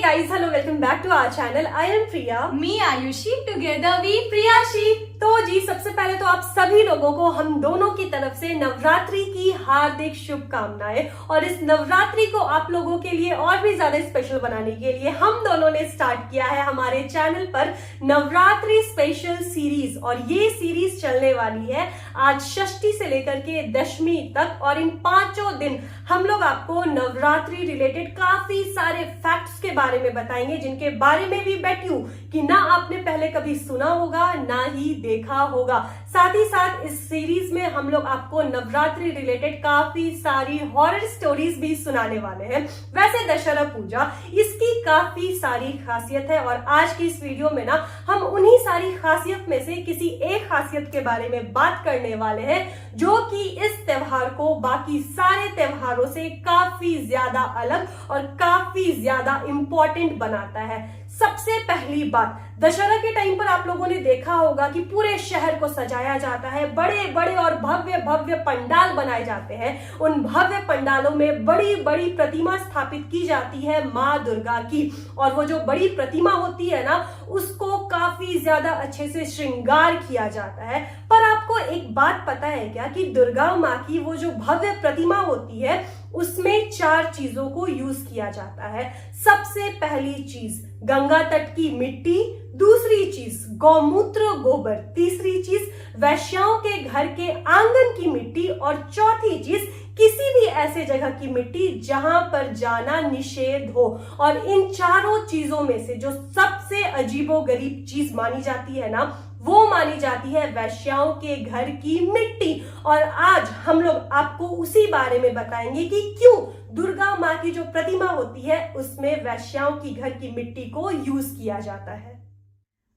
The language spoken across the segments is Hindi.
guys, hello, welcome back to our channel. I am Priya. Me Ayushi. Together we Priyashi. तो जी सबसे पहले तो आप सभी लोगों को हम दोनों की तरफ से नवरात्रि की हार्दिक शुभकामनाएं। और इस नवरात्रि को आप लोगों के लिए और भी ज्यादा स्पेशल बनाने के लिए हम दोनों ने स्टार्ट किया है हमारे चैनल पर नवरात्रि स्पेशल सीरीज। और ये सीरीज चलने वाली है आज षष्ठी से लेकर के दशमी तक। और इन 5 दिन हम लोग आपको नवरात्रि रिलेटेड काफी सारे फैक्ट्स के बारे में बताएंगे, जिनके बारे में भी बेट यू कि ना आपने पहले कभी सुना होगा ना ही देखा होगा। साथ ही साथ इस सीरीज में हम लोग आपको नवरात्रि रिलेटेड काफी सारी हॉरर स्टोरीज भी सुनाने वाले हैं। वैसे दशहरा पूजा इसकी काफी सारी खासियत है और आज की इस वीडियो में ना हम उन्हीं सारी खासियत में से किसी एक खासियत के बारे में बात करने वाले हैं, जो कि इस त्योहार को बाकी सारे त्योहारों से काफी ज्यादा अलग और काफी ज्यादा इंपॉर्टेंट बनाता है। सबसे पहली बात, दशहरा के टाइम पर आप लोगों ने देखा होगा कि पूरे शहर को सजाया जाता है, बड़े बड़े और भव्य भव्य पंडाल बनाए जाते हैं। उन भव्य पंडालों में बड़ी बड़ी प्रतिमा स्थापित की जाती है माँ दुर्गा की। और वो जो बड़ी प्रतिमा होती है ना, उसको काफी ज्यादा अच्छे से श्रृंगार किया जाता है। पर आपको एक बात पता है क्या कि दुर्गा माँ की वो जो भव्य प्रतिमा होती है उसमें 4 चीजों को यूज किया जाता है। सबसे पहली चीज गंगा तट की मिट्टी, दूसरी चीज गौमूत्र गोबर, तीसरी चीज वैश्याओं के घर के आंगन की मिट्टी और चौथी चीज किसी भी ऐसे जगह की मिट्टी जहां पर जाना निषेध हो। और इन चारों चीजों में से जो सबसे अजीबोगरीब चीज मानी जाती है ना, वो मानी जाती है वैश्याओं के घर की मिट्टी। और आज हम लोग आपको उसी बारे में बताएंगे कि क्यों दुर्गा माँ की जो प्रतिमा होती है उसमें वैश्याओं की घर की मिट्टी को यूज किया जाता है।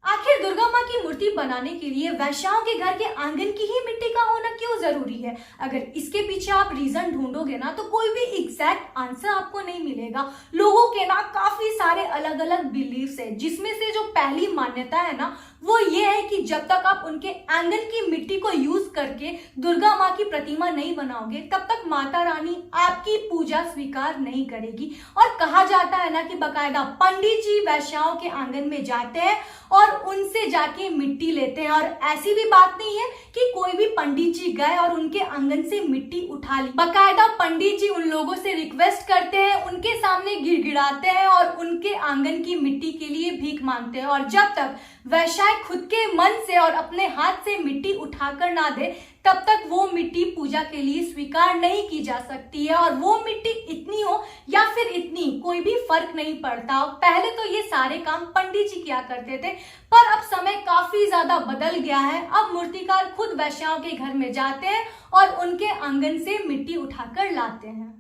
आखिर दुर्गा माँ की मूर्ति बनाने के लिए वैश्याओं के घर के आंगन की ही मिट्टी का होना क्यों जरूरी है? अगर इसके पीछे आप रीजन ढूंढोगे ना तो कोई भी एग्जैक्ट आंसर आपको नहीं मिलेगा। लोगों के ना काफी सारे अलग अलग बिलीव्स है, जिसमें से जो पहली मान्यता है ना वो ये है कि जब तक आप उनके आंगन की मिट्टी को यूज करके दुर्गा माँ की प्रतिमा नहीं बनाओगे तब तक माता रानी आपकी पूजा स्वीकार नहीं करेगी। और कहा जाता है ना कि बकायदा पंडित जी वैश्याओं के आंगन में जाते हैं और उनसे जाके मिट्टी लेते हैं। और ऐसी भी बात नहीं है कि कोई भी पंडित जी गए और उनके आंगन से मिट्टी उठा ली। बकायदा पंडित जी उन लोगों से रिक्वेस्ट करते हैं, उनके सामने गिड़गिड़ाते हैं और उनके आंगन की मिट्टी के लिए भीख मांगते हैं। और जब तक वैश्या खुद के मन से और अपने हाथ से मिट्टी उठाकर ना दे तब तक वो मिट्टी पूजा के लिए स्वीकार नहीं की जा सकती है। और वो मिट्टी इतनी हो या फिर इतनी कोई भी फर्क नहीं पड़ता। पहले तो ये सारे काम पंडित जी किया करते थे, पर अब समय काफी ज्यादा बदल गया है। अब मूर्तिकार खुद वैश्याओं के घर में जाते हैं और उनके आंगन से मिट्टी उठाकर लाते हैं।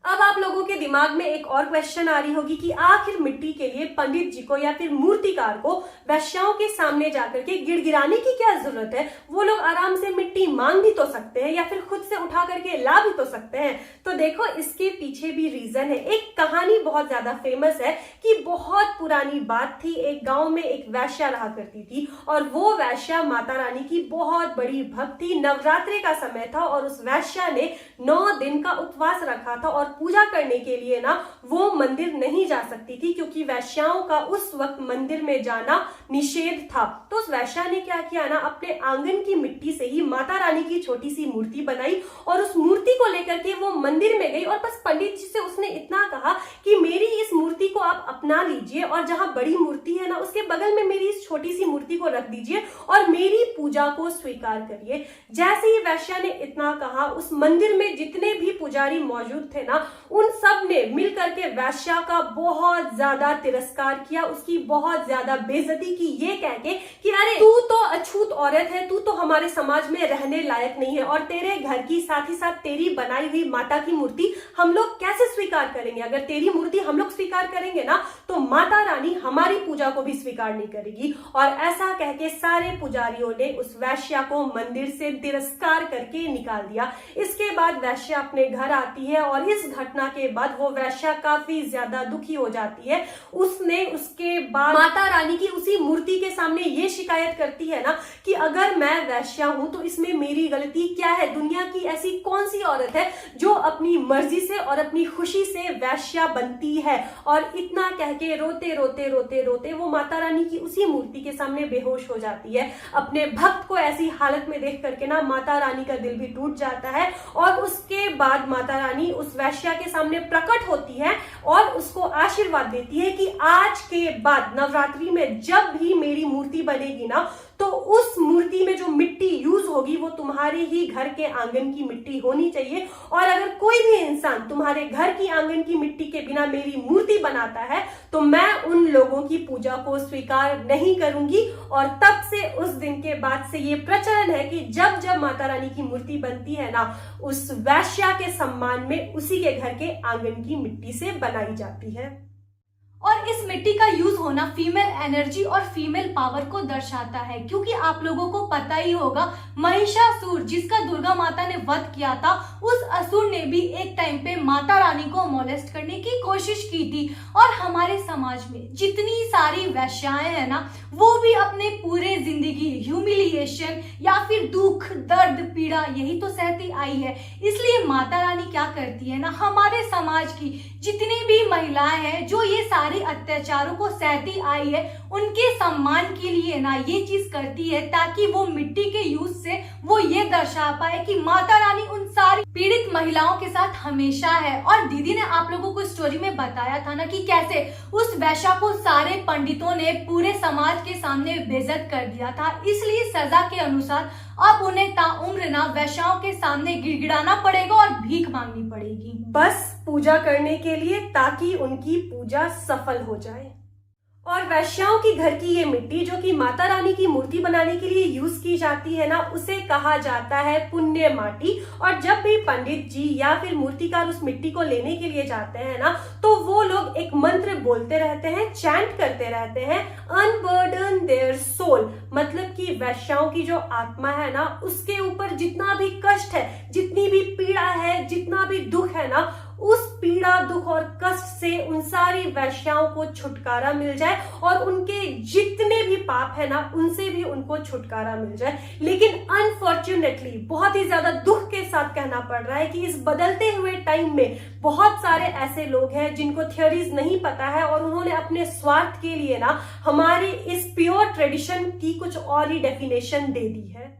अब आप लोगों के दिमाग में एक और क्वेश्चन आ रही होगी कि आखिर मिट्टी के लिए पंडित जी को या फिर मूर्तिकार को वैश्याओं के सामने जाकर के गिड़गिड़ाने की क्या जरूरत है? वो लोग आराम से मिट्टी मांग भी तो सकते हैं या फिर खुद से उठा करके ला भी तो सकते हैं। तो देखो इसके पीछे भी रीजन है। एक कहानी बहुत ज्यादा फेमस है कि बहुत पुरानी बात थी। एक गांव में एक वैश्या रहा करती थी और वो वैश्या माता रानी की बहुत बड़ी भक्त थी। नवरात्रि का समय था और उस वैश्या ने 9 दिन का उपवास रखा था और पूजा करने के लिए ना वो मंदिर नहीं जा सकती थी, क्योंकि वैश्याओं का उस वक्त मंदिर में जाना निषेध था। तो उस वैश्या ने क्या किया ना, अपने आंगन की मिट्टी से ही माता रानी की छोटी सी मूर्ति बनाई और उस मूर्ति को लेकर के वो मंदिर में गई और बस पंडित जी से उसने इतना कहा कि मेरी इस मूर्ति को आप अपना लीजिए और जहां बड़ी मूर्ति है ना उसके बगल में मेरी इस छोटी सी मूर्ति को रख दीजिए और मेरी पूजा को स्वीकार करिए। जैसे ही वैश्या ने इतना कहा, उस मंदिर में जितने भी पुजारी मौजूद थे ना उन सब ने मिलकर के वैश्या का बहुत ज्यादा तिरस्कार किया, उसकी बहुत ज्यादा बेइज्जती की, ये कह के कि अरे तू तो अछूत औरत है, तू तो हमारे समाज में रहने लायक नहीं है और तेरे घर की साथ ही साथ तेरी बनाई हुई माता की मूर्ति हम लोग कैसे स्वीकार करेंगे? अगर तेरी मूर्ति हम लोग स्वीकार करेंगे ना तो माता रानी हमारी पूजा को भी स्वीकार नहीं करेगी। और ऐसा कह के सारे पुजारियों ने उस वैश्या को मंदिर से तिरस्कार करके निकाल दिया। इसके बाद वैश्या अपने घर आती है और इस घटना के बाद वो वैश्या काफी ज्यादा दुखी हो जाती है। उसने उसके बाद माता रानी की उसी मूर्ति के सामने ये शिकायत करती है ना कि अगर मैं वैश्या हूं तो इसमें मेरी गलती क्या है? दुनिया की ऐसी कौन सी औरत है जो अपनी मर्जी से और अपनी खुशी से वैश्या बनती है? और इतना कह के रोते रोते रोते रोते वो माता रानी की उसी मूर्ति के सामने बेहोश हो जाती है। अपने भक्त को ऐसी हालत में देख करके ना माता रानी का दिल भी टूट जाता है और उसके बाद माता रानी उस वैश्या के सामने प्रकट होती है और उसको आशीर्वाद देती है कि आज के बाद नवरात्रि में जब भी मेरी मूर्ति बनेगी ना तो उस मूर्ति में जो मिट्टी यूज होगी वो तुम्हारे ही घर के आंगन की मिट्टी होनी चाहिए, और अगर कोई भी इंसान तुम्हारे घर की आंगन की मिट्टी के बिना मेरी मूर्ति बनाता है तो मैं उन लोगों की पूजा को स्वीकार नहीं करूंगी। और तब से उस दिन के बाद से ये प्रचलन है कि जब जब माता रानी की मूर्ति बनती है ना उस वैश्या के सम्मान में उसी के घर के आंगन की मिट्टी से बनाई जाती है। और इस मिट्टी का यूज होना फीमेल एनर्जी और फीमेल पावर को दर्शाता है, क्योंकि आप लोगों को पता ही होगा महिषासुर जिसका दुर्गा माता ने वध किया था, उस असुर ने भी एक टाइम पे माता रानी को मोलेस्ट करने की कोशिश की थी। और हमारे समाज में जितनी सारी वैश्याएं हैं ना वो भी अपने पूरे जिंदगी ह्यूमिलिएशन या फिर दुख दर्द पीड़ा यही तो सहती आई है। इसलिए माता रानी क्या करती है ना, हमारे समाज की जितनी भी महिलाएं हैं जो ये सारे अत्याचारों को सहती आई है उनके सम्मान के लिए ना ये चीज करती है, ताकि वो मिट्टी के यूज से वो ये दर्शा पाए कि माता रानी उन सारी पीड़ित महिलाओं के साथ हमेशा है। और दीदी ने आप लोगों को स्टोरी में बताया था ना कि कैसे उस वैश्या को सारे पंडितों ने पूरे समाज के सामने बेइज्जत कर दिया था, इसलिए सजा के अनुसार अब उन्हें ताउम्र ना वैश्याओं के सामने गिड़गिड़ाना पड़ेगा और भीख मांगनी पड़ेगी, बस पूजा करने के लिए, ताकि उनकी पूजा सफल हो जाए। और वैश्याओं की घर की ये मिट्टी जो कि माता रानी की मूर्ति बनाने के लिए यूज की जाती है ना उसे कहा जाता है पुण्य माटी। और जब भी पंडित जी या फिर मूर्तिकार उस मिट्टी को लेने के लिए जाते हैं ना तो वो लोग एक मंत्र बोलते रहते हैं, चैंट करते रहते हैं, अनबर्डन देयर सोल, मतलब कि वैश्याओं की जो आत्मा है ना उसके ऊपर जितना भी कष्ट है, जितनी भी पीड़ा है, जितना भी दुख है ना, उस पीड़ा दुख और कष्ट से उन सारी वैश्याओं को छुटकारा मिल जाए और उनके जितने भी पाप है ना उनसे भी उनको छुटकारा मिल जाए। लेकिन अनफॉर्चुनेटली बहुत ही ज्यादा दुख के साथ कहना पड़ रहा है कि इस बदलते हुए टाइम में बहुत सारे ऐसे लोग हैं जिनको थ्योरीज नहीं पता है और उन्होंने अपने स्वार्थ के लिए ना हमारे इस प्योर ट्रेडिशन की कुछ और ही डेफिनेशन दे दी है।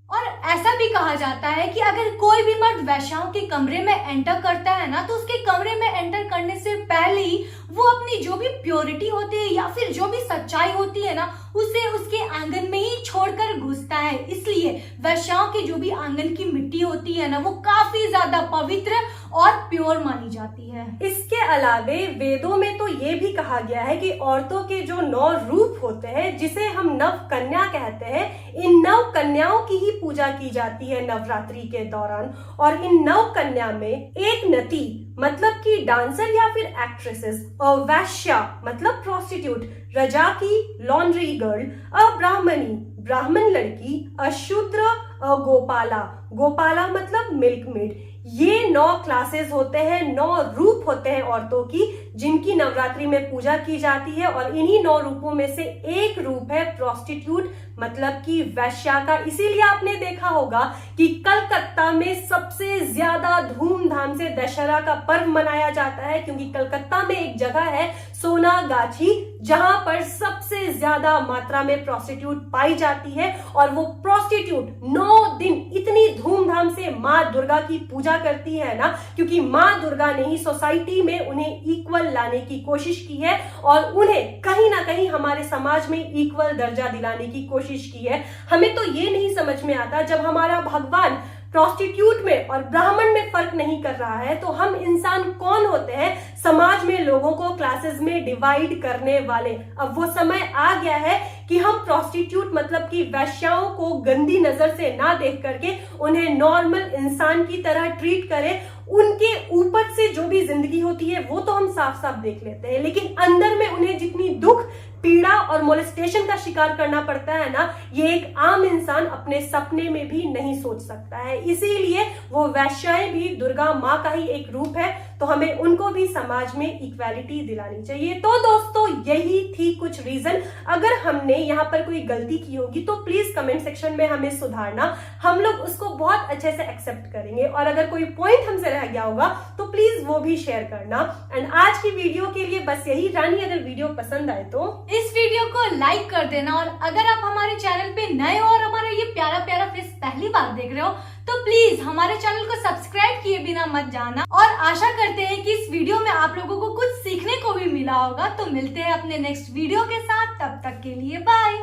और ऐसा भी कहा जाता है कि अगर कोई भी मर्द वैश्याओं के कमरे में एंटर करता है ना तो उसके कमरे में एंटर करने से पहले ही वो अपनी जो भी प्योरिटी होती है या फिर जो भी सच्चाई होती है ना उसे उसके आंगन में ही छोड़कर घुसता है। इसलिए वैश्याओं की जो भी आंगन की मिट्टी होती है ना वो काफी ज्यादा पवित्र और प्योर मानी जाती है। इसके अलावे वेदों में तो ये भी कहा गया है कि औरतों के जो 9 रूप होते हैं जिसे हम नव कन्या कहते हैं, इन नव कन्याओं की ही पूजा की जाती है नवरात्रि के दौरान। और इन नव कन्या में एक नती मतलब कि डांसर या फिर एक्ट्रेसेस, वैश्या मतलब प्रोस्टिट्यूट, रजाकी लॉन्ड्री गर्ल, अब्राह्मणी ब्राह्मण लड़की, अशूद्र गोपाला, गोपाला मतलब मिल्क मेड, ये 9 क्लासेस होते हैं, 9 रूप होते हैं औरतों की जिनकी नवरात्रि में पूजा की जाती है। और इन्हीं 9 रूपों में से एक रूप है प्रोस्टिट्यूट मतलब कि वैश्या का। इसीलिए आपने देखा होगा कि कलकत्ता में सबसे ज्यादा धूमधाम से दशहरा का पर्व मनाया जाता है, क्योंकि कलकत्ता में एक जगह है सोनागाछी जहां पर सबसे ज्यादा मात्रा में प्रोस्टिट्यूट पाई जाती है। और वो प्रोस्टिट्यूट 9 दिन इतनी धूमधाम से माँ दुर्गा की पूजा करती है ना, क्योंकि माँ दुर्गा ने ही सोसाइटी में उन्हें इक्वल लाने की कोशिश की है और उन्हें कहीं ना कहीं हमारे समाज में इक्वल दर्जा दिलाने की कोशिश की है। हमें तो ये नहीं समझ में आता जब हमारा भगवान प्रोस्टिट्यूट में और ब्राह्मण में फर्क नहीं कर रहा है तो हम इंसान कौन होते हैं समाज में लोगों को क्लासेस में डिवाइड करने वाले। अब वो समय आ गया है कि हम प्रोस्टिट्यूट मतलब कि वैश्याओं को गंदी नजर से ना देख करके उन्हें नॉर्मल इंसान की तरह ट्रीट करें। उनके ऊपर से जो भी जिंदगी होती है वो तो हम साफ साफ देख लेते हैं, लेकिन अंदर में उन्हें जितनी दुख पीड़ा और मोलेस्टेशन का शिकार करना पड़ता है ना, ये एक आम इंसान अपने सपने में भी नहीं सोच सकता है। इसीलिए वो वैश्याएं भी दुर्गा माँ का ही एक रूप है, तो हमें उनको भी समाज में इक्वालिटी दिलानी चाहिए। तो दोस्तों यही थी कुछ रीजन। अगर हमने यहाँ पर कोई गलती की होगी तो प्लीज कमेंट सेक्शन में हमें सुधारना, हम लोग उसको बहुत अच्छे से एक्सेप्ट करेंगे। और अगर कोई पॉइंट हमसे रह गया होगा तो प्लीज वो भी शेयर करना। एंड आज की वीडियो के लिए बस यही। रानी, अगर वीडियो पसंद आए तो इस वीडियो को लाइक कर देना, और अगर आप हमारे चैनल पे नए हो और हमारा ये प्यारा प्यारा फेस पहली बार देख रहे हो तो प्लीज हमारे चैनल को सब्सक्राइब किए बिना मत जाना। और आशा करते हैं कि इस वीडियो में आप लोगों को कुछ सीखने को भी मिला होगा। तो मिलते हैं अपने नेक्स्ट वीडियो के साथ, तब तक के लिए बाय।